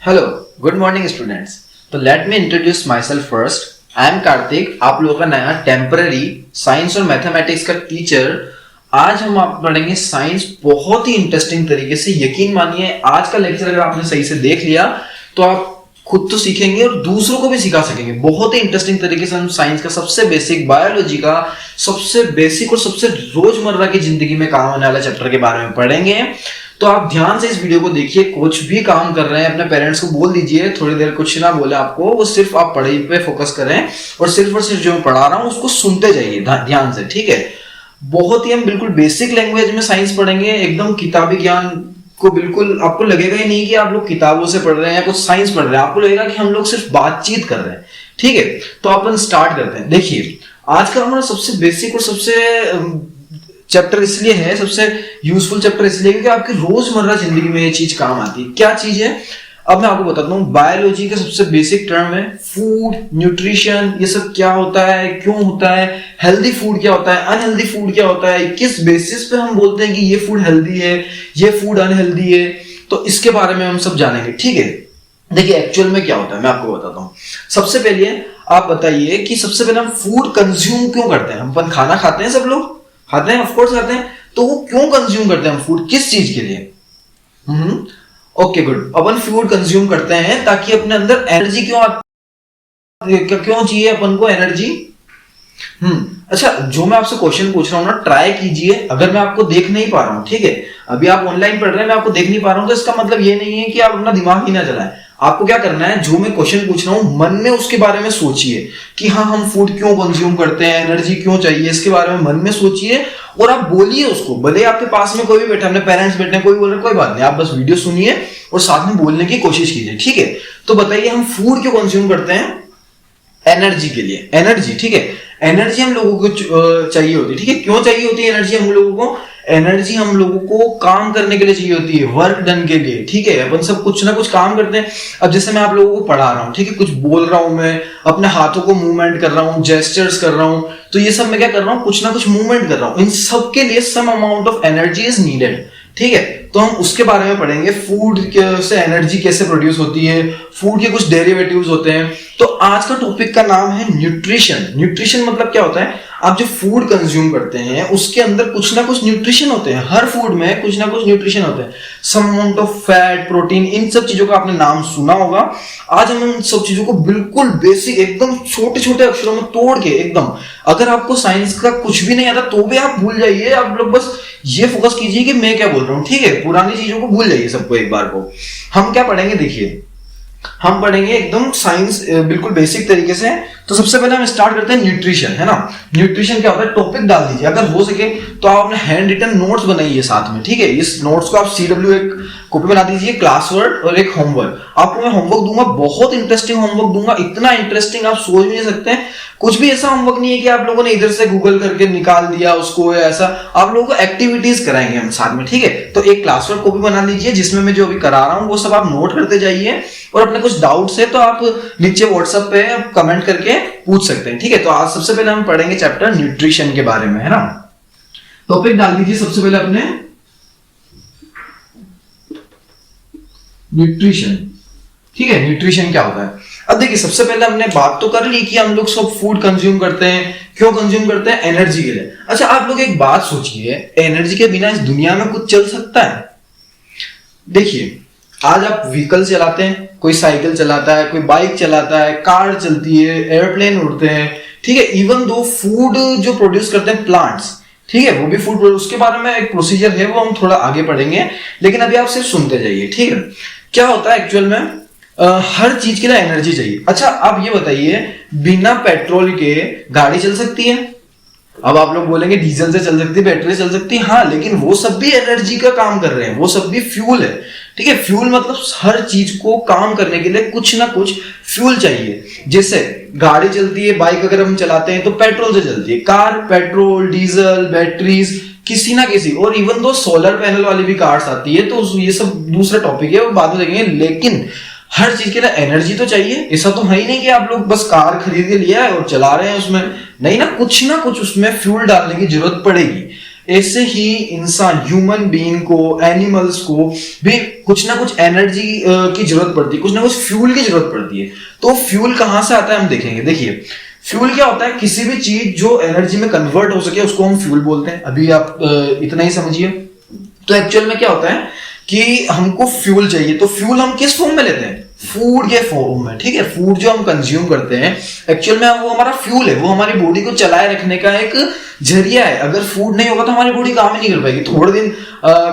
Hello, good morning students. तो let me introduce myself first. I am Kartik, आप लोगों का नया टेम्पररी साइंस और मैथमेटिक्स का टीचर। आज हम आप पढ़ेंगे साइंस बहुत ही इंटरेस्टिंग तरीके से। यकीन मानिए आज का लेक्चर अगर आपने सही से देख लिया तो आप खुद तो सीखेंगे और दूसरों को भी सिखा सकेंगे। बहुत ही इंटरेस्टिंग तरीके से हम साइंस का सबसे बेसिक, बायोलॉजी का सबसे बेसिक और सबसे रोजमर्रा की जिंदगी में काम आने वाला चैप्टर के बारे में पढ़ेंगे। तो आप ध्यान से इस वीडियो को देखिए। कुछ भी काम कर रहे हैं अपने पेरेंट्स को बोल दीजिए थोड़ी देर कुछ ना बोले आपको, वो सिर्फ आप पढ़ाई पे फोकस करें और सिर्फ जो मैं पढ़ा रहा हूं उसको सुनते जाइए ध्यान से, ठीक है। बहुत ही हम बिल्कुल बेसिक लैंग्वेज में साइंस पढ़ेंगे, एकदम किताबी ज्ञान को बिल्कुल आपको लगेगा ही नहीं कि आप लोग किताबों से पढ़ रहे हैं या कुछ साइंस पढ़ रहे हैं। आपको लगेगा कि हम लोग सिर्फ बातचीत कर रहे हैं, ठीक है। तो अपन स्टार्ट करते हैं। देखिए आज का हमारा सबसे बेसिक और सबसे चैप्टर इसलिए है, सबसे यूजफुल चैप्टर इसलिए क्योंकि आपकी रोजमर्रा जिंदगी में ये चीज काम आती है। क्या चीज है अब मैं आपको बताता हूँ। बायोलॉजी का सबसे बेसिक टर्म है फूड, न्यूट्रिशन। ये सब क्या होता है, क्यों होता है, हेल्दी फूड क्या होता है, अनहेल्दी फूड क्या होता है, किस बेसिस पे हम बोलते हैं कि ये फूड हेल्दी है, ये फूड अनहेल्दी है। तो इसके बारे में हम सब जानेंगे, ठीक है। देखिए एक्चुअल में क्या होता है मैं आपको बताता हूँ। सबसे पहले आप बताइए कि सबसे पहले हम फूड कंज्यूम क्यों करते हैं। हम अपन खाना खाते हैं, सब लोग खाते हैं, ऑफ कोर्स खाते हैं। तो वो क्यों कंज्यूम करते हैं हम फूड, किस चीज के लिए? Okay good. अपन फूड कंज्यूम करते हैं ताकि अपने अंदर एनर्जी क्यों चाहिए अपन को एनर्जी। अच्छा, जो मैं आपसे क्वेश्चन पूछ रहा हूं ना, ट्राई कीजिए। अगर मैं आपको देख नहीं पा रहा हूं, ठीक है, अभी आप ऑनलाइन पढ़ रहे हैं, मैं आपको देख नहीं पा रहा हूं, तो इसका मतलब ये नहीं है कि आप अपना दिमाग ही ना चलाएं। आपको क्या करना है, जो मैं क्वेश्चन पूछ रहा हूं मन में उसके बारे में सोचिए कि हाँ हम फूड क्यों कंज्यूम करते हैं, एनर्जी क्यों चाहिए, इसके बारे में मन में सोचिए और आप बोलिए उसको। भले आपके पास में कोई भी बैठा, अपने पेरेंट्स बैठे, कोई बोल रहे, कोई बात नहीं, आप बस वीडियो सुनिए और साथ में बोलने की कोशिश कीजिए, ठीक है। तो बताइए हम फूड क्यों कंज्यूम करते हैं? एनर्जी के लिए। एनर्जी, ठीक है, एनर्जी हम लोगों को चाहिए होती है, ठीक है। क्यों चाहिए होती है एनर्जी हम लोगों को? एनर्जी हम लोगों को काम करने के लिए चाहिए होती है, वर्क डन के लिए, ठीक है। अपन सब कुछ ना कुछ काम करते हैं। अब जैसे मैं आप लोगों को पढ़ा रहा हूँ, ठीक है, कुछ बोल रहा हूं मैं, अपने हाथों को मूवमेंट कर रहा हूँ, जेस्चर्स कर रहा हूँ, तो ये सब मैं क्या कर रहा हूँ, कुछ ना कुछ मूवमेंट कर रहा हूँ। इन सब के लिए some amount of energy is needed, ठीक है। तो हम उसके बारे में पढ़ेंगे, फूड से एनर्जी कैसे प्रोड्यूस होती है, फूड के कुछ डेरिवेटिव्स होते हैं। तो आज का टॉपिक का नाम है न्यूट्रिशन। न्यूट्रिशन मतलब क्या होता है, आप जो फूड कंज्यूम करते हैं उसके अंदर कुछ ना कुछ न्यूट्रिशन होते हैं। हर फूड में कुछ ना कुछ न्यूट्रिशन होते हैं, some amount of fat, protein, इन सब चीजों का आपने नाम सुना होगा। आज हम इन सब चीजों को बिल्कुल बेसिक, एकदम छोटे छोटे अक्षरों में तोड़ के, एकदम, अगर आपको साइंस का कुछ भी नहीं आता तो भी आप भूल जाइए। आप लोग बस ये फोकस कीजिए कि मैं क्या बोल रहा हूँ, ठीक है। पुरानी चीजों को भूल जाइए सबको एक बार को। हम क्या पढ़ेंगे, देखिए हम पढ़ेंगे एकदम साइंस बिल्कुल बेसिक तरीके से। तो सबसे पहले हम स्टार्ट करते हैं न्यूट्रिशन, है ना। न्यूट्रिशन क्या होता है, टॉपिक डाल दीजिए, अगर हो सके तो आप अपने हैंड रिटन नोट्स बनाइए साथ में, ठीक है। इस नोट्स को आप CW एक कॉपी बना दीजिए, क्लास वर्ड और एक होमवर्क। आपको मैं होमवर्क दूंगा, बहुत इंटरेस्टिंग होमवर्क दूंगा, इतना इंटरेस्टिंग आप सोच भी नहीं सकते। कुछ भी ऐसा होमवर्क नहीं है कि आप लोगों ने इधर से गूगल करके निकाल दिया उसको, या ऐसा। आप लोगों को एक्टिविटीज कराएंगे हम साथ में, ठीक है। तो एक क्लास वर्क कॉपी बना लीजिए जिसमें मैं जो अभी करा रहा हूँ वो सब आप नोट करते जाइए, और अपने कुछ डाउट्स है तो आप नीचे व्हाट्सएप पे कमेंट करके पूछ सकते हैं, ठीक है। तो आज सबसे पहले हम पढ़ेंगे चैप्टर न्यूट्रिशन के बारे में, है ना। टॉपिक डाल दीजिए सबसे पहले अपने न्यूट्रिशन, ठीक है। न्यूट्रिशन क्या होता है? अब देखिए सबसे पहले हमने बात तो कर ली कि हम लोग सब फूड कंज्यूम करते हैं, क्यों कंज्यूम करते हैं? एनर्जी के लिए। अच्छा आप लोग एक बात सोचिए, एनर्जी के बिना इस दुनिया में कुछ चल सकता है? देखिए आज आप व्हीकल चलाते हैं, कोई साइकिल चलाता है, कोई बाइक चलाता है, कार चलती है, एयरप्लेन उड़ते हैं, ठीक है। इवन दो फूड जो प्रोड्यूस करते हैं प्लांट्स, ठीक है, वो भी फूड, उसके बारे में एक प्रोसीजर है, वो हम थोड़ा आगे पढ़ेंगे, लेकिन अभी आप सिर्फ सुनते जाइए, ठीक है। क्या होता है एक्चुअल में, हर चीज के लिए एनर्जी चाहिए। अच्छा आप ये बताइए, बिना पेट्रोल के गाड़ी चल सकती है? अब आप लोग बोलेंगे डीजल से चल सकती है, बैटरी से चल सकती है, हाँ, लेकिन वो सब भी एनर्जी का काम कर रहे हैं, वो सब भी फ्यूल है, ठीक है। फ्यूल मतलब हर चीज को काम करने के लिए कुछ ना कुछ फ्यूल चाहिए। जैसे गाड़ी चलती है, बाइक अगर हम चलाते हैं तो पेट्रोल से चलती है, कार पेट्रोल, डीजल, बैटरीज, किसी ना किसी, और इवन दो सोलर पैनल वाली भी कार्स आती है, तो ये सब दूसरा टॉपिक है, वो बाद में देखेंगे। लेकिन हर चीज के लिए एनर्जी तो चाहिए। ऐसा तो है ही नहीं कि आप लोग बस कार खरीद के लिया है और चला रहे हैं उसमें, नहीं ना, कुछ उसमें फ्यूल डालने की जरूरत पड़ेगी। ऐसे ही इंसान, ह्यूमन बीइंग को, एनिमल्स को भी कुछ ना कुछ एनर्जी की जरूरत पड़ती है, कुछ ना कुछ फ्यूल की जरूरत पड़ती है। तो फ्यूल कहां से आता है हम देखेंगे। देखिए फ्यूल क्या होता है, किसी भी चीज जो एनर्जी में कन्वर्ट हो सके उसको हम फ्यूल बोलते हैं। अभी आप इतना ही समझिए। तो एक्चुअल में क्या होता है कि हमको फ्यूल चाहिए, तो फ्यूल हम किस फॉर्म में लेते हैं, फूड के फॉर्म में, ठीक है। फूड जो हम कंज्यूम करते हैं एक्चुअल में वो हमारा फ्यूल है, वो हमारी बॉडी को चलाए रखने का एक जरिया है। अगर फूड नहीं होगा तो हमारी बॉडी काम ही नहीं कर पाएगी। थोड़े दिन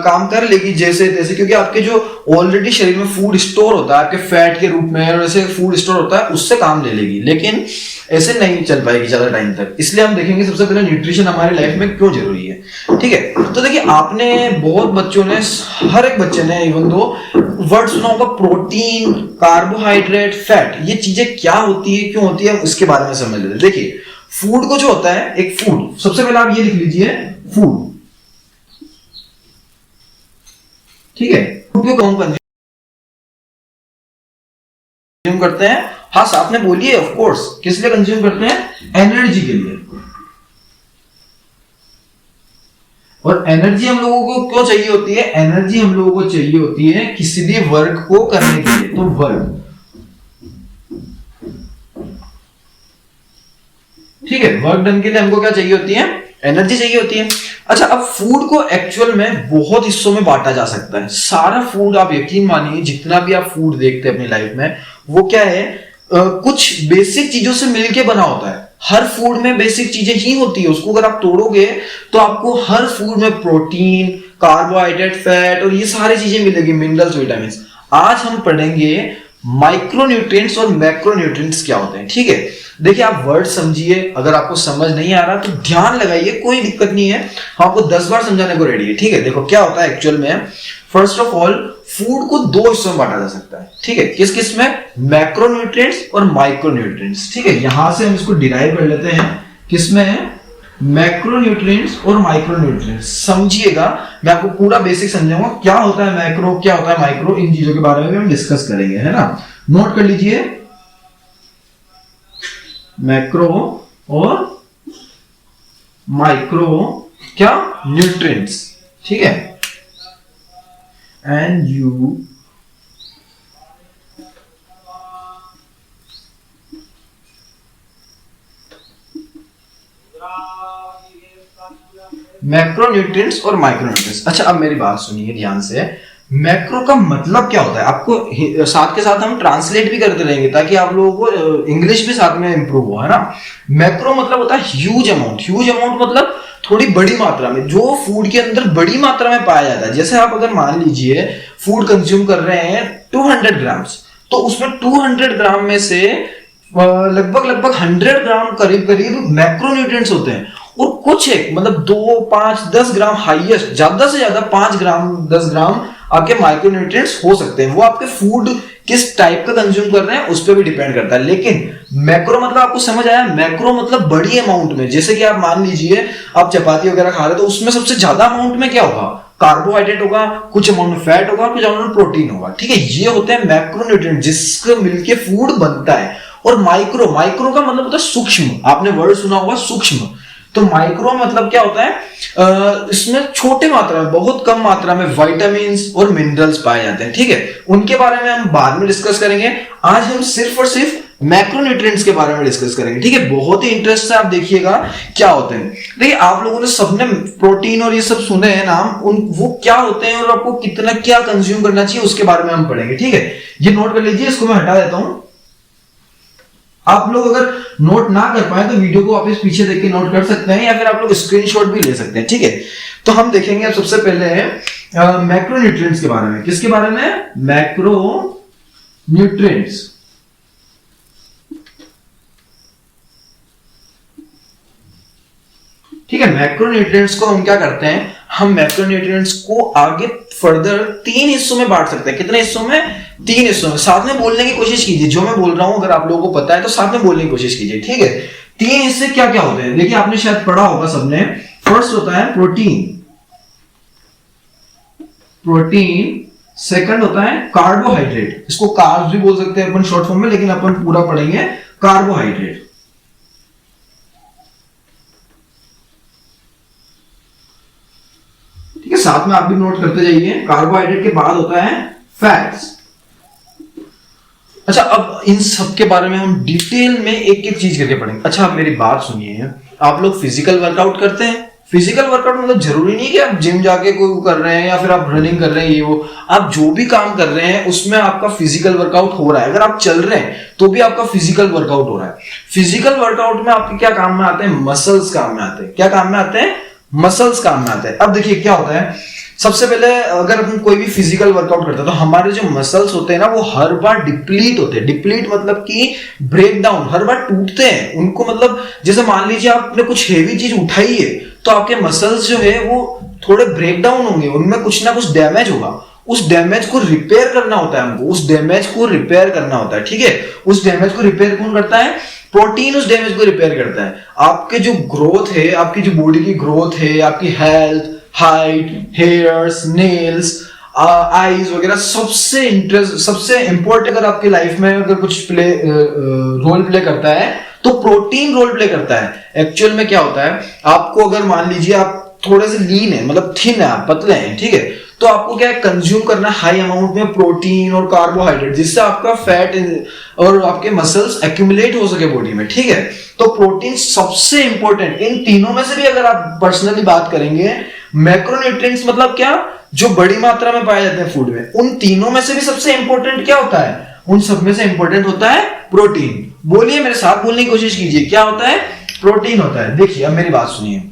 काम कर लेगी जैसे तैसे, क्योंकि आपके जो ऑलरेडी शरीर में फूड स्टोर होता है आपके फैट के रूप में, और ऐसे फूड स्टोर होता है उससे काम ले लेगी, लेकिन ऐसे नहीं चल पाएगी ज्यादा टाइम तक। इसलिए हम देखेंगे सबसे पहले न्यूट्रिशन हमारी लाइफ में क्यों जरूरी है, ठीक है। तो देखिए आपने बहुत बच्चों ने, हर एक बच्चे ने इवन दो वर्ड सुना होगा, प्रोटीन, कार्बोहाइड्रेट, फैट। ये चीजें क्या होती है, क्यों होती है, इसके बारे में समझ लेते हैं। देखिए फूड को जो होता है, एक फूड, सबसे पहले आप ये लिख लीजिए फूड, ठीक है। फूड को कौन कंज्यूम करते हैं, हाँ साथ में बोलिए, ऑफ कोर्स किस लिए कंज्यूम करते हैं, एनर्जी के लिए। और एनर्जी हम लोगों को क्यों चाहिए होती है, एनर्जी हम लोगों को चाहिए होती है किसी भी वर्क को करने के लिए। तो वर्क, ठीक है, वर्क डन के लिए हमको क्या चाहिए होती है, एनर्जी चाहिए होती है। अच्छा, अब फूड को एक्चुअल में बहुत हिस्सों में बांटा जा सकता है। सारा फूड, आप यकीन मानिए जितना भी आप फूड देखते हैं अपनी लाइफ में, वो क्या है, कुछ बेसिक चीजों से मिलके बना होता है। हर फूड में बेसिक चीजें ही होती है, उसको अगर आप तोड़ोगे तो आपको हर फूड में प्रोटीन, कार्बोहाइड्रेट, फैट और ये सारी चीजें मिलेगी, मिनरल्स, विटामिन। आज हम पढ़ेंगे माइक्रोन्यूट्रिएंट्स और मैक्रोन्यूट्रिएंट्स क्या होते हैं, ठीक है। देखिए आप वर्ड समझिए, अगर आपको समझ नहीं आ रहा तो ध्यान लगाइए, कोई दिक्कत नहीं है, हम आपको 10 बार समझाने को रेडी है, ठीक है। देखो क्या होता है एक्चुअल में, फर्स्ट ऑफ ऑल फूड को दो हिस्सों में बांटा जा सकता है, ठीक है। किस किस में, मैक्रोन्यूट्रिएंट्स और माइक्रोन्यूट्रिएंट्स, ठीक है। यहां से हम इसको डिराइव कर लेते हैं, किसमें, मैक्रोन्यूट्रिएंट्स और माइक्रोन्यूट्रिएंट्स। समझिएगा, मैं आपको पूरा बेसिक समझाऊंगा, क्या होता है मैक्रो, क्या होता है माइक्रो, इन चीजों के बारे में हम डिस्कस करेंगे, है ना। नोट कर लीजिए, मैक्रो और माइक्रो क्या, न्यूट्रिएंट्स, ठीक है। एंड यू मैक्रोन्यूट्रिएंट्स और माइक्रोन्यूट्रिएंट्स। अच्छा अब मेरी बात सुनिए ध्यान से, मैक्रो का मतलब क्या होता है, आपको साथ के साथ हम ट्रांसलेट भी करते रहेंगे ताकि आप लोगों को इंग्लिश भी साथ में इंप्रूव हो, है ना। मैक्रो मतलब होता है ह्यूज अमाउंट, ह्यूज अमाउंट मतलब थोड़ी बड़ी मात्रा में, जो फूड के अंदर बड़ी मात्रा में पाया जाता है। जैसे आप अगर मान लीजिए फूड कंज्यूम कर रहे हैं 200 ग्राम्स, तो उसमें 200 ग्राम में से लगभग 100 ग्राम करीब करीब मैक्रोन्यूट्रिएंट्स होते हैं, और कुछ एक मतलब 2, 5, 10 ग्राम हाईएस्ट, ज्यादा से ज्यादा 5 ग्राम 10 ग्राम आपके माइक्रोन्यूट्रिएंट्स हो सकते हैं। वो आपके फूड किस टाइप का कंज्यूम कर रहे हैं उस पर भी डिपेंड करता है। लेकिन मैक्रो मतलब आपको समझ आया, मैक्रो मतलब बड़ी अमाउंट में। जैसे कि आप मान लीजिए आप चपाती वगैरह खा रहे हैं, तो उसमें सबसे ज्यादा अमाउंट में क्या होगा, कार्बोहाइड्रेट होगा, कुछ अमाउंट में फैट होगा, कुछ अमाउंट में प्रोटीन होगा, ठीक है। ये होते हैं मैक्रोन्यूट्रिएंट जिसको मिलके फूड बनता है। और माइक्रो, माइक्रो का मतलब होता है सूक्ष्म, आपने वर्ड सुना होगा सूक्ष्म। तो माइक्रो मतलब क्या होता है, इसमें छोटे मात्रा में, बहुत कम मात्रा में विटामिन्स और मिनरल्स पाए जाते हैं, ठीक है। उनके बारे में हम बाद में डिस्कस करेंगे। आज हम सिर्फ और सिर्फ मैक्रोन्यूट्रिएंट्स के बारे में डिस्कस करेंगे, ठीक है। बहुत ही इंटरेस्ट से आप देखिएगा क्या होते हैं। देखिए आप लोगों ने सबने प्रोटीन और ये सब सुने हैं नाम, वो क्या होते हैं और आपको कितना क्या कंज्यूम करना चाहिए उसके बारे में हम पढ़ेंगे, ठीक है। ये नोट कर लीजिए, इसको मैं हटा देता हूं। आप लोग अगर नोट ना कर पाए तो वीडियो को वापस पीछे देख के नोट कर सकते हैं, या फिर आप लोग स्क्रीनशॉट भी ले सकते हैं, ठीक है। तो हम देखेंगे अब सबसे पहले मैक्रोन्यूट्रिएंट्स के बारे में। किसके बारे में, मैक्रोन्यूट्रिएंट्स, ठीक है। मैक्रोन्यूट्रिएंट्स को हम क्या करते हैं, हम मैक्रोन्यूट्रिएंट्स को आगे फर्दर 3 हिस्सों में बांट सकते हैं। कितने हिस्सों में, 3 हिस्सों में। साथ में बोलने की कोशिश कीजिए, जो मैं बोल रहा हूं अगर आप लोगों को पता है तो साथ में बोलने की कोशिश कीजिए, ठीक है। 3 हिस्से क्या क्या होते हैं, देखिए आपने शायद पढ़ा होगा सबने। फर्स्ट होता है प्रोटीन, प्रोटीन। सेकंड होता है कार्बोहाइड्रेट, इसको कार्ब्स भी बोल सकते हैं अपन शॉर्ट फॉर्म में, लेकिन अपन पूरा पढ़ेंगे कार्बोहाइड्रेट। साथ में आप भी नोट करते जाइए। कार्बोहाइड्रेट के बाद होता है फैट्स। अच्छा, अब इन सब के बारे में हम डिटेल में एक एक चीज करके पढ़ेंगे। अच्छा, आप मेरी बात सुनिए, आप लोग फिजिकल वर्कआउट करते हैं? फिजिकल वर्कआउट मतलब जरूरी नहीं कि आप जिम जाके कोई कर रहे हैं या फिर आप रनिंग कर रहे हैं, ये वो, आप जो भी काम कर रहे हैं उसमें आपका फिजिकल वर्कआउट हो रहा है। अगर आप चल रहे हैं तो भी आपका फिजिकल वर्कआउट हो रहा है। फिजिकल वर्कआउट में आपके क्या काम में आते हैं? मसल्स काम में आते हैं। क्या काम में आते हैं? मसल्स काम में आते हैं। अब देखिए क्या होता है, सबसे पहले अगर हम कोई भी फिजिकल वर्कआउट करते हैं तो हमारे जो मसल्स होते हैं ना, वो हर बार डिप्लीट होते हैं। डिप्लीट मतलब कि ब्रेक डाउन, हर बार टूटते हैं उनको। मतलब जैसे मान लीजिए आपने कुछ हेवी चीज उठाई है तो आपके मसल्स जो है वो थोड़े ब्रेक डाउन होंगे, उनमें कुछ ना कुछ डैमेज होगा। उस डैमेज को रिपेयर करना होता है हमको, उस डैमेज को रिपेयर करना होता है, ठीक है। उस डैमेज को रिपेयर कौन करता है? प्रोटीन उस डैमेज को रिपेयर करता है। आपके जो ग्रोथ है, आपकी जो बॉडी की ग्रोथ है, आपकी health, height, hairs, nails, eyes वगैरह, सबसे इंपॉर्टेंट अगर आपकी लाइफ में अगर कुछ रोल प्ले करता है तो प्रोटीन रोल प्ले करता है। एक्चुअल में क्या होता है, आपको अगर मान लीजिए आप थोड़े से लीन है, मतलब थिन है, आप पतले हैं, ठीक है, तो आपको क्या है, कंज्यूम करना हाई अमाउंट में प्रोटीन और कार्बोहाइड्रेट, जिससे आपका फैट और आपके मसल्स एक्यूमुलेट हो सके बॉडी में, ठीक है। तो प्रोटीन सबसे इंपॉर्टेंट। इन तीनों में से भी अगर आप पर्सनली बात करेंगे, मैक्रोन्यूट्रिएंट्स मतलब क्या, जो बड़ी मात्रा में पाए जाते हैं फूड में, उन तीनों में से भी सबसे इंपॉर्टेंट क्या होता है? उन सब में से इंपॉर्टेंट होता है प्रोटीन। बोलिए, मेरे साथ बोलने की कोशिश कीजिए, क्या होता है? प्रोटीन होता है। देखिए अब मेरी बात सुनिए,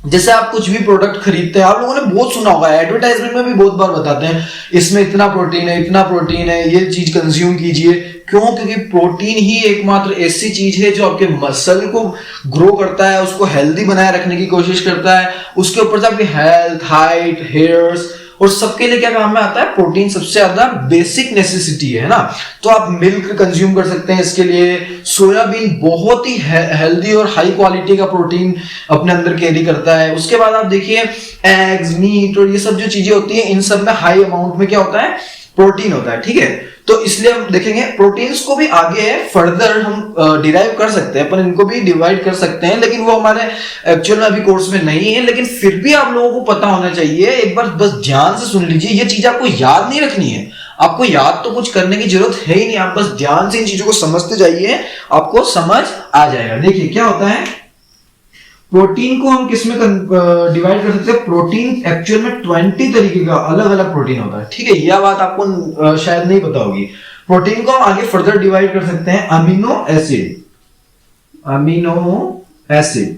जैसे आप कुछ भी प्रोडक्ट खरीदते हैं, आप लोगों ने बहुत सुना होगा, एडवर्टाइजमेंट में भी बहुत बार बताते हैं इसमें इतना प्रोटीन है, इतना प्रोटीन है, ये चीज कंज्यूम कीजिए। क्यों? क्योंकि प्रोटीन ही एकमात्र ऐसी चीज है जो आपके मसल को ग्रो करता है, उसको हेल्दी बनाए रखने की कोशिश करता है। उसके ऊपर से आपकी हेल्थ, हाइट, हेयर्स और सबके लिए क्या काम में आता है? प्रोटीन सबसे ज्यादा बेसिक नेसेसिटी है ना। तो आप मिल्क कंज्यूम कर सकते हैं इसके लिए। सोयाबीन बहुत ही हेल्दी और हाई क्वालिटी का प्रोटीन अपने अंदर कैरी करता है। उसके बाद आप देखिए एग्स, मीट और ये सब जो चीजें होती है, इन सब में हाई अमाउंट में क्या होता है? प्रोटीन होता है, ठीक है। तो इसलिए हम देखेंगे प्रोटीन्स को भी आगे फर्दर हम डिराइव कर सकते हैं, अपन इनको भी डिवाइड कर सकते हैं, लेकिन वो हमारे एक्चुअल में अभी कोर्स में नहीं है। लेकिन फिर भी आप लोगों को पता होना चाहिए, एक बार बस ध्यान से सुन लीजिए, ये चीज आपको याद नहीं रखनी है, आपको याद तो कुछ करने की जरूरत है ही नहीं, आप बस ध्यान से इन चीजों को समझते जाइए, आपको समझ आ जाएगा। देखिए क्या होता है, प्रोटीन को हम किसमें डिवाइड कर सकते हैं? प्रोटीन एक्चुअल में 20 तरीके का अलग अलग प्रोटीन होता है, ठीक है। यह बात आपको शायद नहीं पता होगी। प्रोटीन को हम आगे फर्दर डिवाइड कर सकते हैं अमीनो एसिड,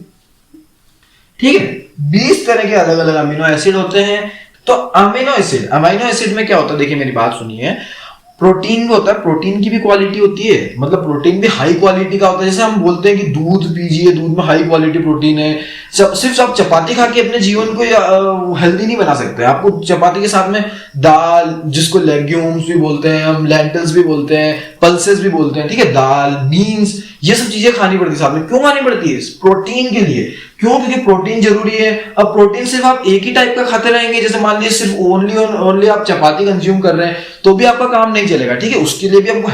ठीक है। 20 तरह के अलग अलग अमीनो एसिड होते हैं। तो अमीनो एसिड में क्या होता है? देखिए मेरी बात सुनिए, प्रोटीन भी होता है, प्रोटीन की भी क्वालिटी होती है, मतलब प्रोटीन भी हाई क्वालिटी का होता है। जैसे हम बोलते हैं कि दूध पीजिए, दूध में हाई क्वालिटी प्रोटीन है। सिर्फ आप चपाती खा के अपने जीवन को हेल्दी नहीं बना सकते। आपको चपाती के साथ में दाल, जिसको लेग्यूम्स भी बोलते हैं, हम लेंटिल्स भी बोलते हैं, पल्सेस भी बोलते हैं, ठीक है, दाल, बीन्स, ये सब चीजें खानी पड़ती है साथ में। क्यों खानी पड़ती है? प्रोटीन के लिए। क्यों? क्योंकि प्रोटीन जरूरी है। अब प्रोटीन सिर्फ आप एक ही टाइप का खाते रहेंगे, जैसे मान लीजिए सिर्फ ओनली आप चपाती कंज्यूम कर रहे हैं, तो भी आपका काम नहीं चलेगा, ठीक है। उसके लिए भी हमको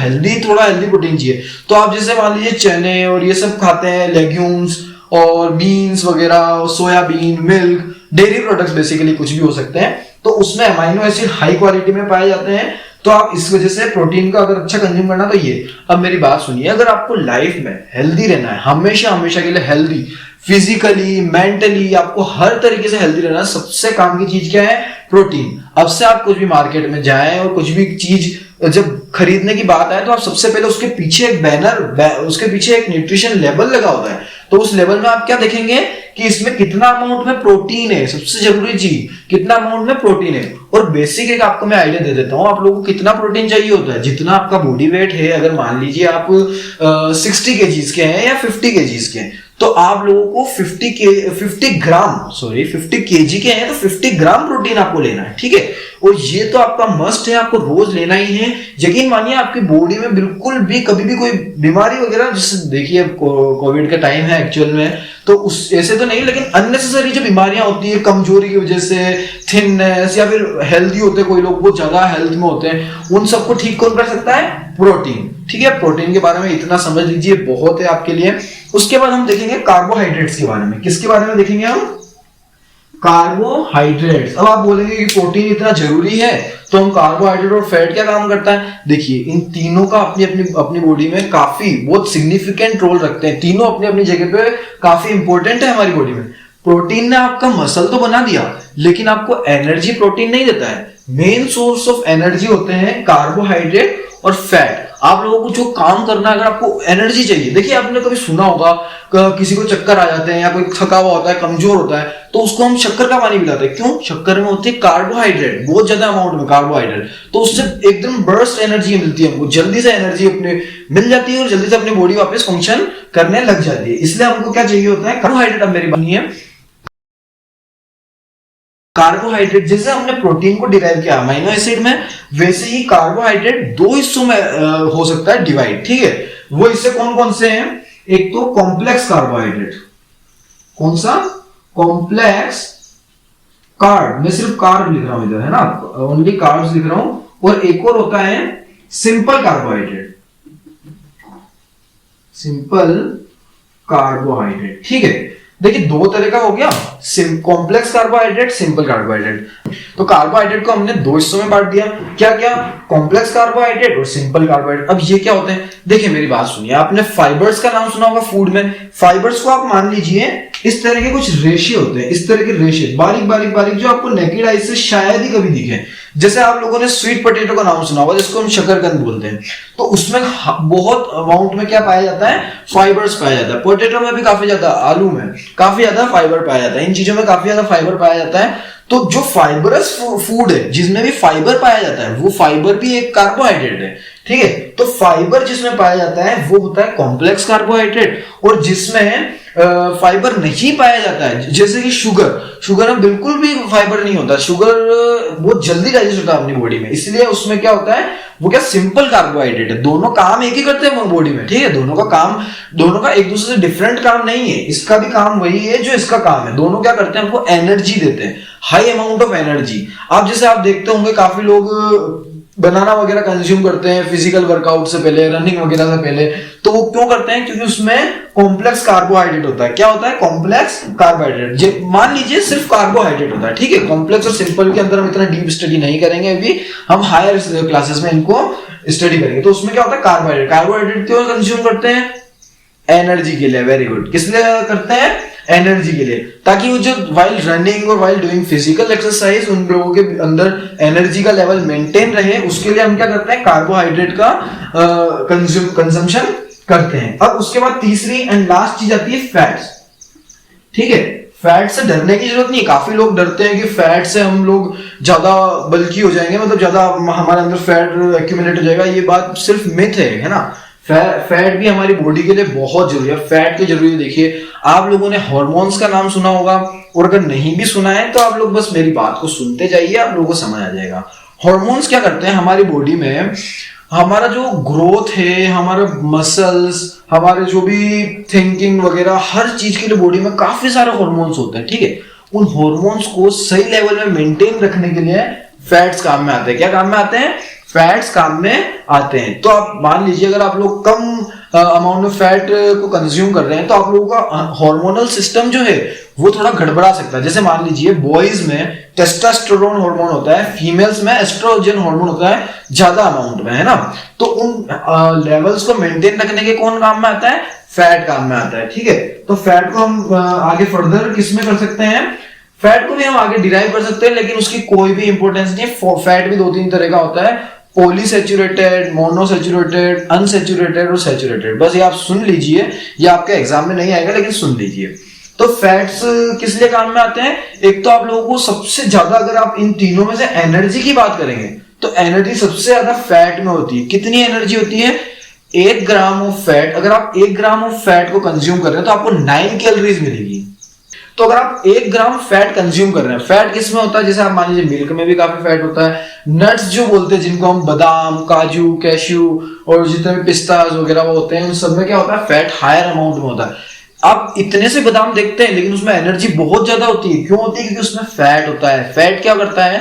थोड़ा हेल्दी प्रोटीन चाहिए। तो आप जैसे मान लीजिए चने और ये सब खाते हैं, लेग्यूम्स और बीन्स वगैरह, soybean, milk, dairy products, basically कुछ भी हो सकते हैं, तो उसमें अमीनो एसिड हाई क्वालिटी में पाए जाते हैं। तो आप इस वजह से प्रोटीन का अगर अच्छा कंज्यूम करना तो ये। अब मेरी बात सुनिए, अगर आपको लाइफ में हेल्दी रहना है, हमेशा के लिए हेल्दी, फिजिकली, मेंटली, आपको हर तरीके से हेल्दी रहना, सबसे काम की चीज क्या है? प्रोटीन। अब से आप कुछ भी मार्केट में जाएं और कुछ भी चीज जब खरीदने की बात आए तो आप सबसे पहले उसके पीछे एक उसके पीछे एक न्यूट्रिशन लेवल लगा होता है। तो उस लेवल में आप क्या देखेंगे कि इसमें कितना अमाउंट में प्रोटीन है, सबसे जरूरी चीज, कितना अमाउंट में प्रोटीन है। और बेसिक एक आपको मैं आइडिया दे देता हूं, आप लोगों को कितना प्रोटीन चाहिए होता है, जितना आपका बॉडी वेट है। अगर मान लीजिए आप 60 केजीज के हैं या 50 केजीज के हैं, तो आप लोगों को 50 केजी के हैं तो 50 ग्राम प्रोटीन आपको लेना है, ठीक है। और ये तो आपका मस्ट है, आपको रोज लेना ही है। यकीन मानिए आपकी बॉडी में बिल्कुल भी कभी भी कोई बीमारी वगैरह, जैसे देखिए कोविड का टाइम है एक्चुअल में, तो उस ऐसे तो नहीं, लेकिन अननेसेसरी जो बीमारियां होती है कमजोरी की वजह से, थिननेस, या फिर हेल्दी होते हैं कोई लोग, वो ज्यादा हेल्थ में होते हैं, उन सबको ठीक कौन कर सकता है? प्रोटीन, ठीक है। प्रोटीन के बारे में इतना समझ लीजिए, बहुत है आपके लिए। उसके बाद हम देखेंगे कार्बोहाइड्रेट्स के बारे में। किसके बारे में देखेंगे हम? कार्बोहाइड्रेट्स। अब आप बोलेंगे कि प्रोटीन इतना जरूरी है, तो हम कार्बोहाइड्रेट और फैट क्या काम करता है? देखिए इन तीनों का अपनी अपनी अपनी बॉडी में काफी बहुत सिग्निफिकेंट रोल रखते हैं, तीनों अपनी अपनी जगह पे काफी इंपॉर्टेंट है हमारी बॉडी में। प्रोटीन ने आपका मसल तो बना दिया, लेकिन आपको एनर्जी प्रोटीन नहीं देता है। मेन सोर्स ऑफ एनर्जी होते हैं कार्बोहाइड्रेट और फैट। आप लोगों को जो काम करना है, अगर आपको एनर्जी चाहिए, देखिए आपने कभी सुना होगा किसी को चक्कर आ जाते हैं या कोई थका हुआ होता है, कमजोर होता है, तो उसको हम शक्कर का पानी पिलाते हैं। क्यों? शक्कर में होती है कार्बोहाइड्रेट, बहुत ज्यादा अमाउंट में कार्बोहाइड्रेट, तो उससे एकदम बर्स्ट एनर्जी मिलती है हमको, जल्दी से एनर्जी अपने मिल जाती है और जल्दी से अपनी बॉडी वापस फंक्शन करने लग जाती है। इसलिए हमको क्या चाहिए होता है? कार्बोहाइड्रेट। अब मेरी बनी है कार्बोहाइड्रेट, जैसे हमने प्रोटीन को डिराइव किया अमीनो एसिड में, वैसे ही कार्बोहाइड्रेट दो हिस्सों में हो सकता है डिवाइड। ठीक है, वो हिस्से कौन कौन से हैं? एक तो कॉम्प्लेक्स कार्बोहाइड्रेट। कौन सा? Complex carb. मैं सिर्फ कार्ब लिख रहा हूं इधर, है ना, ओनली कार्ब्स लिख रहा हूं। और एक और होता है सिंपल कार्बोहाइड्रेट। Simple carbohydrate. ठीक है, देखिए दो तरह का हो गया, कॉम्प्लेक्स कार्बोहाइड्रेट, सिंपल कार्बोहाइड्रेट। तो कार्बोहाइड्रेट को हमने दो हिस्सों में बांट दिया, क्या क्या? कॉम्प्लेक्स कार्बोहाइड्रेट और सिंपल कार्बोहाइड्रेट। अब ये क्या होते हैं? देखिए मेरी बात सुनिए, आपने फाइबर्स का नाम सुना होगा फूड में। फाइबर्स को आप मान लीजिए इस तरह के कुछ रेशे होते हैं, इस तरह के रेशे बारीक बारीक बारीक, जो आपको नेकेड आई से शायद ही कभी दिखे। जैसे आप लोगों ने स्वीट पोटैटो का नाम सुना होगा, जिसको हम शकरकंद बोलते हैं, तो उसमें बहुत अमाउंट में क्या पाया जाता है? फाइबर्स पाया जाता है। पोटैटो में भी काफी ज्यादा, आलू में काफी ज्यादा फाइबर पाया जाता है, इन चीजों में काफी ज्यादा फाइबर पाया जाता है। तो जो फाइबरस फूड है, जिसमें भी फाइबर पाया जाता है, वो फाइबर भी एक कार्बोहाइड्रेट है। ठीक है, तो फाइबर जिसमें पाया जाता है वो होता है कॉम्प्लेक्स कार्बोहाइड्रेट, और जिसमें फाइबर नहीं पाया जाता है, जैसे कि शुगर में बिल्कुल भी फाइबर नहीं होता। शुगर बहुत जल्दी डाइजेस्ट होता है अपनी बॉडी में, इसलिए उसमें क्या होता है? वो क्या सिंपल कार्बोहाइड्रेट है। दोनों काम एक ही करते हैं बॉडी में। ठीक है, दोनों का एक दूसरे से डिफरेंट काम नहीं है। इसका भी काम वही है जो इसका काम है। दोनों क्या करते हैं? हमको एनर्जी देते हैं, हाई अमाउंट ऑफ एनर्जी। आप जैसे आप देखते होंगे काफी लोग बनाना वगैरह कंज्यूम करते हैं फिजिकल वर्कआउट से पहले, रनिंग वगैरह से पहले, तो वो क्यों करते हैं? क्योंकि उसमें कॉम्प्लेक्स कार्बोहाइड्रेट होता है। क्या होता है? Complex carbohydrate. मान लीजिए सिर्फ कार्बोहाइड्रेट होता है। ठीक है, कॉम्प्लेक्स और सिंपल के अंदर हम इतना डीप स्टडी नहीं करेंगे, अभी हम हायर क्लासेस में इनको स्टडी करेंगे। तो उसमें क्या होता है? कार्बोहाइड्रेट। कार्बोहाइड्रेट क्यों कंज्यूम करते हैं? एनर्जी के लिए। Very good. किस लिए करते हैं? एनर्जी के लिए, ताकि वो जो वाइल रनिंग और वाइल डूइंग फिजिकल एक्सरसाइज उन लोगों के अंदर एनर्जी का लेवल मेंटेन रहे, उसके लिए हम क्या करते हैं? कार्बोहाइड्रेट का कंजम्पशन करते हैं। अब उसके बाद तीसरी एंड लास्ट चीज आती है फैट्स। ठीक है, फैट से डरने की जरूरत नहीं है। काफी लोग डरते हैं कि फैट से हम लोग ज्यादा बल्की हो जाएंगे, मतलब ज्यादा हमारे अंदर फैट एक्यूमुलेट हो जाएगा। ये बात सिर्फ मिथ है ना। फैट भी हमारी बॉडी के लिए बहुत जरूरी है। फैट के जरूरी, देखिए आप लोगों ने हार्मोन्स का नाम सुना होगा, और अगर नहीं भी सुना है तो आप लोग बस मेरी बात को सुनते जाइए, आप लोगों को समझ आ जाएगा। हार्मोन्स क्या करते हैं हमारी बॉडी में? हमारा जो ग्रोथ है, हमारा मसल्स, हमारे जो भी थिंकिंग वगैरह, हर चीज के लिए बॉडी में काफी सारे हार्मोन्स होते हैं। ठीक है, उन हार्मोन्स को सही लेवल में मेंटेन रखने के लिए फैट्स काम में आते हैं। क्या काम में आते हैं? फैट्स काम में आते हैं। तो आप मान लीजिए अगर आप लोग कम अमाउंट में फैट को कंज्यूम कर रहे हैं, तो आप लोगों का हार्मोनल सिस्टम जो है वो थोड़ा गड़बड़ा सकता है। जैसे मान लीजिए बॉयज में टेस्टोस्टेरोन हार्मोन होता है, फीमेल्स में एस्ट्रोजन हार्मोन होता है ज्यादा अमाउंट में, है ना। तो उन लेवल्स को मेंटेन रखने के कौन काम में आता है? फैट काम में आता है। ठीक है, तो फैट को हम आगे फर्दर किस में कर सकते हैं? फैट को भी हम आगे डिराइव कर सकते हैं, लेकिन उसकी कोई भी इंपॉर्टेंस नहीं है। फैट भी दो तीन तरह का होता है, पॉलीसैचुरेटेड, मोनोसैचुरेटेड, अनसैचुरेटेड और सैचुरेटेड। बस ये आप सुन लीजिए, ये आपके एग्जाम में नहीं आएगा लेकिन सुन लीजिए। तो फैट्स किस लिए काम में आते हैं? एक तो आप लोगों को सबसे ज्यादा, अगर आप इन तीनों में से एनर्जी की बात करेंगे तो एनर्जी सबसे ज्यादा फैट में होती है। कितनी एनर्जी होती है? 1 ग्राम ऑफ फैट। अगर आप 1 ग्राम ऑफ फैट को कंज्यूम कर रहे हैं तो आपको 9 कैलोरीज मिलेगी। तो अगर आप 1 ग्राम फैट कंज्यूम कर रहे हैं, फैट किसमें होता है? जैसे आप मान लीजिए मिल्क में भी काफी फैट होता है, नट्स जो बोलते हैं जिनको हम बादाम, काजू, कैश्यू और जितने भी पिस्ताज वगैरह वो होते हैं, उन सब में क्या होता है? फैट हायर अमाउंट में होता है। आप इतने से बादाम देखते हैं लेकिन उसमें एनर्जी बहुत ज्यादा होती है। क्यों होती है? क्योंकि उसमें फैट होता है। फैट क्या करता है?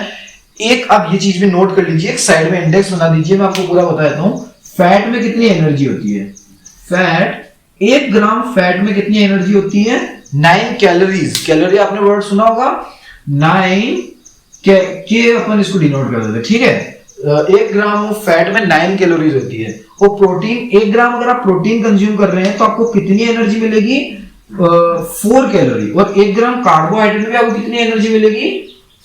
एक आप ये चीज भी नोट कर लीजिए, एक साइड में इंडेक्स बना दीजिए, मैं आपको पूरा बता देता हूं। फैट में कितनी एनर्जी होती है? फैट, 1 ग्राम फैट में कितनी एनर्जी होती है? 9 कैलोरीज। कैलोरी आपने वर्ड सुना होगा, 9 के अपन इसको डिनोट कर देते हैं, ठीक है। 1 ग्राम ऑफ फैट में 9 कैलोरीज होती है। और प्रोटीन 1 ग्राम अगर आप प्रोटीन कंज्यूम कर रहे हैं तो आपको कितनी एनर्जी मिलेगी, 4 कैलोरी। और 1 ग्राम कार्बोहाइड्रेट में आपको कितनी एनर्जी मिलेगी,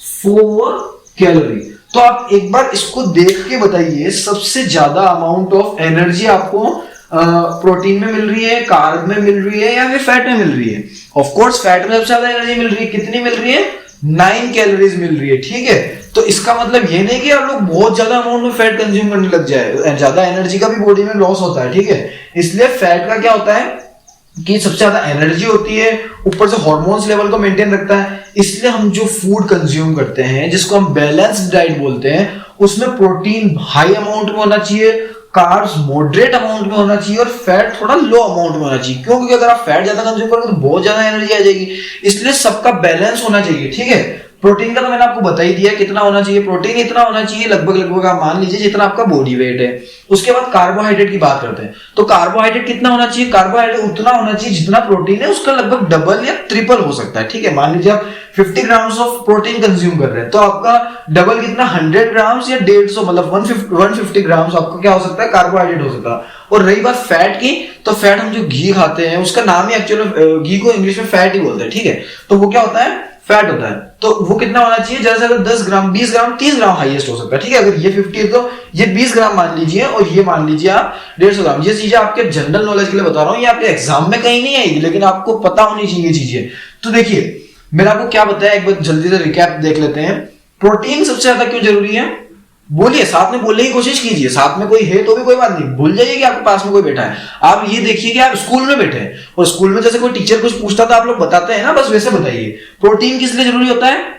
4 कैलोरी। तो आप एक बार इसको देख के बताइए सबसे ज्यादा अमाउंट ऑफ एनर्जी आपको प्रोटीन में मिल रही है, कार्ब में मिल रही है, या फिर फैट में मिल रही है। ऑफ कोर्स फैट में सबसे ज्यादा एनर्जी मिल रही है। कितनी मिल रही है, 9 कैलोरीज मिल रही है, ठीक है। तो इसका मतलब ये नहीं कि आप लोग बहुत ज्यादा अमाउंट में फैट कंज्यूम करने लग जाए, ज्यादा एनर्जी का भी बॉडी में लॉस होता है, ठीक है। इसलिए फैट का क्या होता है कि सबसे ज्यादा एनर्जी होती है, ऊपर से हार्मोन्स लेवल को मेंटेन रखता है। इसलिए हम जो फूड कंज्यूम करते हैं जिसको हम बैलेंस्ड डाइट बोलते हैं, उसमें प्रोटीन हाई अमाउंट में होना चाहिए, कार्ब्स मॉडरेट अमाउंट में होना चाहिए, और फैट थोड़ा लो अमाउंट में होना चाहिए। क्योंकि अगर आप फैट ज्यादा कंज्यूम करोगे तो बहुत ज्यादा एनर्जी आ जाएगी। इसलिए सबका बैलेंस होना चाहिए, ठीक है। प्रोटीन का तो मैंने आपको बता ही दिया कितना होना चाहिए। प्रोटीन इतना होना चाहिए लगभग आप मान लीजिए जितना आपका बॉडी वेट है। उसके बाद कार्बोहाइड्रेट की बात करते हैं, तो कार्बोहाइड्रेट कितना होना चाहिए, कार्बोहाइड्रेट उतना होना चाहिए जितना प्रोटीन है उसका लगभग डबल या ट्रिपल हो सकता है, ठीक है। मान लीजिए आप 50 ग्राम्स ऑफ प्रोटीन कंज्यूम कर रहे हैं तो आपका डबल कितना 100 ग्राम्स या 150 मतलब 150 ग्राम्स आपका क्या हो सकता है, कार्बोहाइड्रेट हो सकता है। और रही बात फैट की, तो फैट हम जो घी खाते हैं उसका नाम ही एक्चुअली घी को इंग्लिश में फैट ही बोलते हैं, ठीक है। तो वो क्या होता है, फैट होता है। तो वो कितना होना चाहिए, ज्यादा से ज्यादा 10 ग्राम 20 ग्राम 30 ग्राम हाईएस्ट हो सकता है, ठीक है। अगर ये 50 है तो ये 20 ग्राम मान लीजिए, और ये मान लीजिए आप 150 ग्राम। ये चीजें आपके जनरल नॉलेज के लिए बता रहा हूँ, ये आपके एग्जाम में कहीं नहीं आएगी, लेकिन आपको पता होनी चाहिए चीजें। तो देखिए मैंने आपको क्या बताया, एक बार जल्दी से रिकैप देख लेते हैं। प्रोटीन सबसे ज्यादा क्यों जरूरी है, बोलिए, साथ में बोलने की कोशिश कीजिए। साथ में कोई है तो भी कोई बात नहीं, भूल जाइए कि आपके पास में कोई बैठा है। आप ये देखिए कि आप स्कूल में बैठे हैं और स्कूल में जैसे कोई टीचर कुछ पूछता था आप लोग बताते हैं ना, बस वैसे बताइए। प्रोटीन किस लिए जरूरी होता है,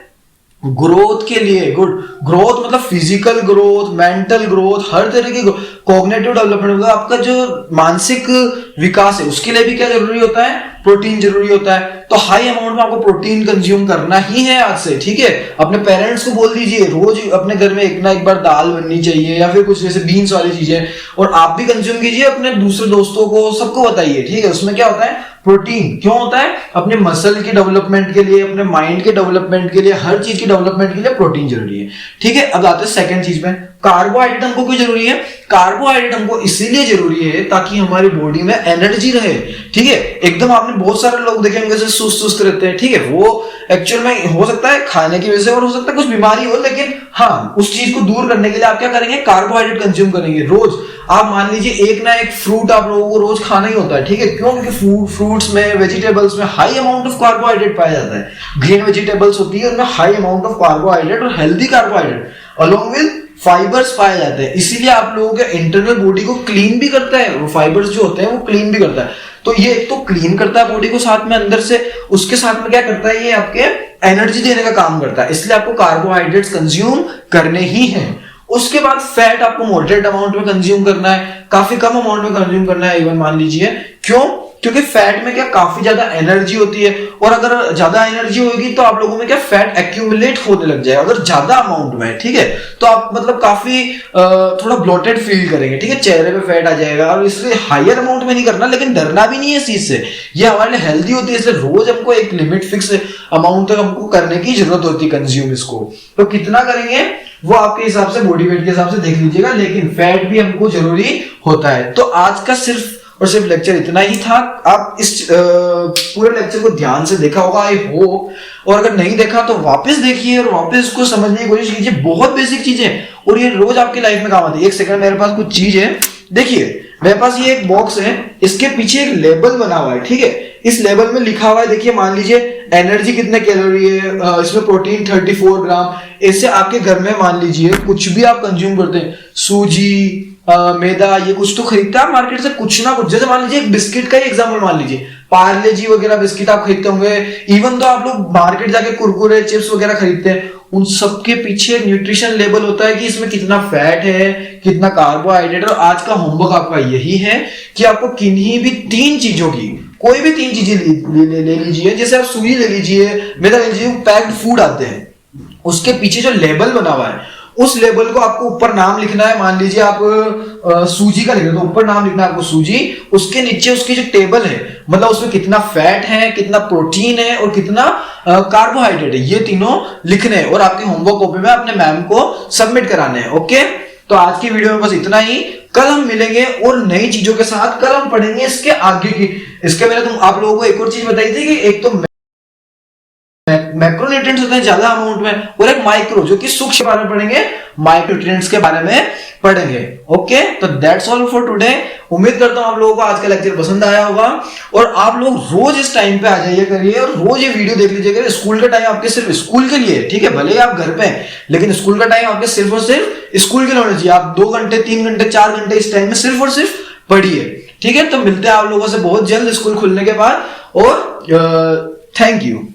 ग्रोथ के लिए। गुड ग्रोथ मतलब फिजिकल ग्रोथ, मेंटल ग्रोथ, हर तरह की कॉग्निटिव डेवलपमेंट होगा, आपका जो मानसिक विकास है उसके लिए भी क्या जरूरी होता है, प्रोटीन जरूरी होता है। तो हाई अमाउंट में आपको प्रोटीन कंज्यूम करना ही है आज से, ठीक है। अपने पेरेंट्स को बोल दीजिए रोज अपने घर में एक ना एक बार दाल बननी चाहिए या फिर कुछ जैसे बीन्स वाली चीजें, और आप भी कंज्यूम कीजिए, अपने दूसरे दोस्तों को सबको बताइए, ठीक है। उसमें क्या होता है, प्रोटीन क्यों होता है, अपने मसल की डेवलपमेंट के लिए, अपने माइंड के डेवलपमेंट के लिए, हर चीज की डेवलपमेंट के लिए प्रोटीन जरूरी है, ठीक है। अब आते हैं सेकंड चीज में, कार्बोहाइड्रेट हमको क्यों जरूरी है। कार्बोहाइड्रेट हमको इसीलिए जरूरी है ताकि हमारी बॉडी में एनर्जी रहे, ठीक है। एकदम आपने बहुत सारे लोग देखे होंगे सुस्त सुस्त रहते हैं, ठीक है। वो एक्चुअल में हो सकता है खाने की वजह से और हो सकता है कुछ बीमारी हो, लेकिन हाँ उस चीज को दूर करने के लिए आप क्या करेंगे, कार्बोहाइड्रेट कंज्यूम करेंगे रोज। आप मान लीजिए एक ना एक फ्रूट आप लोगों को रोज खाना ही होता है, ठीक है। क्यों, क्योंकि फ्रूट्स में, वेजिटेबल्स में हाई अमाउंट ऑफ कार्बोहाइड्रेट पाया जाता है। ग्रीन वेजिटेबल्स होती है उनमें हाई अमाउंट ऑफ कार्बोहाइड्रेट और healthy carbohydrate along with fibres पाए जाते हैं। इसीलिए आप लोगों के इंटरनल बॉडी को क्लीन भी करता है, वो फाइबर्स जो होते हैं वो क्लीन भी करता है। तो ये तो क्लीन करता है बॉडी को साथ में अंदर से, उसके साथ में क्या करता है, ये आपके एनर्जी देने का काम करता है। इसलिए आपको कार्बोहाइड्रेट्स कंज्यूम करने ही हैं। उसके बाद फैट आपको मॉडरेट अमाउंट में कंज्यूम करना है, काफी कम अमाउंट में कंज्यूम करना है इवन मान लीजिए। क्यों, क्योंकि फैट में क्या काफी ज्यादा एनर्जी होती है, और अगर ज्यादा एनर्जी होगी तो आप लोगों में क्या फैट एक्यूमुलेट होने लग जाएगा अगर ज्यादा अमाउंट में, ठीक है। तो आप मतलब काफी थोड़ा ब्लोटेड फील करेंगे, ठीक है, चेहरे पे फैट आ जाएगा। और इसलिए हायर अमाउंट में नहीं करना, लेकिन डरना भी नहीं है इस चीज से, ये हमारे लिए हेल्दी होती है। इसलिए रोज हमको एक लिमिट फिक्स अमाउंट तक हमको करने की जरूरत होती है कंज्यूम इसको। तो कितना करेंगे वो आपके हिसाब से, बॉडी वेट के हिसाब से देख लीजिएगा, लेकिन फैट भी हमको जरूरी होता है। तो आज का सिर्फ और सिर्फ लेक्चर इतना ही था। आप इस पूरे लेक्चर को ध्यान से देखा होगा आई होप, और अगर नहीं देखा तो वापस देखिए और वापस इसको समझने की कोशिश कीजिए। बहुत बेसिक चीजें और ये रोज आपकी लाइफ में काम आती है। एक सेकंड, मेरे पास कुछ चीज है, देखिए मेरे पास ये एक बॉक्स है, इसके पीछे एक लेबल बना हुआ है, ठीक है। इस लेबल में लिखा हुआ है, देखिए मान लीजिए एनर्जी कितने कैलोरी है, इसमें प्रोटीन 34 ग्राम। ऐसे आपके घर में मान लीजिए कुछ भी आप कंज्यूम करते हैं, सूजी, मैदा, ये कुछ तो खरीदते हैं मार्केट से कुछ ना कुछ। जैसे मान लीजिए एक बिस्किट का ही एग्जांपल मान लीजिए, पार्ले जी वगैरह बिस्किट आप खरीदते होंगे, इवन तो आप लोग मार्केट जाके कुरकुरे चिप्स वगैरह खरीदते हैं, उन सबके पीछे न्यूट्रिशन लेबल होता है कि इसमें कितना फैट है, कितना कार्बोहाइड्रेट। और आज का होमवर्क आपका यही है कि आपको किन्हीं भी 3 चीजों की, कोई भी 3 चीजें ले लीजिए। जैसे आप सूजी ले लीजिए, मैदा ले लीजिए, पैक्ड फूड आते हैं, उसके पीछे जो लेबल बना हुआ है उस लेबल को आपको ऊपर नाम लिखना है। मान लीजिए आप सूजी का लिख रहे हो तो ऊपर नाम लिखना है आपको सूजी, उसके नीचे उसकी जो टेबल है मतलब उसमें कितना फैट है, कितना प्रोटीन है और कितना कार्बोहाइड्रेट है, ये तीनों लिखने हैं और आपकी होमवर्क कॉपी में अपने मैम को सबमिट कराने हैं। ओके, तो आज की वीडियो में बस इतना ही। कल हम मिलेंगे और नई चीजों के साथ। कल हम पढ़ेंगे इसके आगे की। इसके मैंने आप लोगों को एक और चीज बताई थी कि एक तो मैक्रोन्यूट्रिएंट्स होते हैं ज्यादा अमाउंट में और एक माइक्रो जो कि सूक्ष्म के बारे में पढ़ेंगे, माइक्रोन्यूट्रिएंट्स के बारे में पढ़ेंगे। ओके, तो दैट्स ऑल फॉर टुडे। उम्मीद करता हूं आप लोगों को आज का लेक्चर पसंद आया होगा और आप लोग रोज इस टाइम पे आ जाइए करिए और रोज ये वीडियो देख लीजिए करिए। स्कूल का टाइम आपके सिर्फ स्कूल के लिए, ठीक है, भले ही आप घर पे हैं लेकिन स्कूल का टाइम आपके सिर्फ और सिर्फ स्कूल के लिए होना चाहिए। आप 2 घंटे 3 घंटे 4 घंटे इस टाइम में सिर्फ और सिर्फ पढ़िए, ठीक है। तो मिलते हैं आप लोगों से बहुत जल्द स्कूल खुलने के बाद और थैंक यू।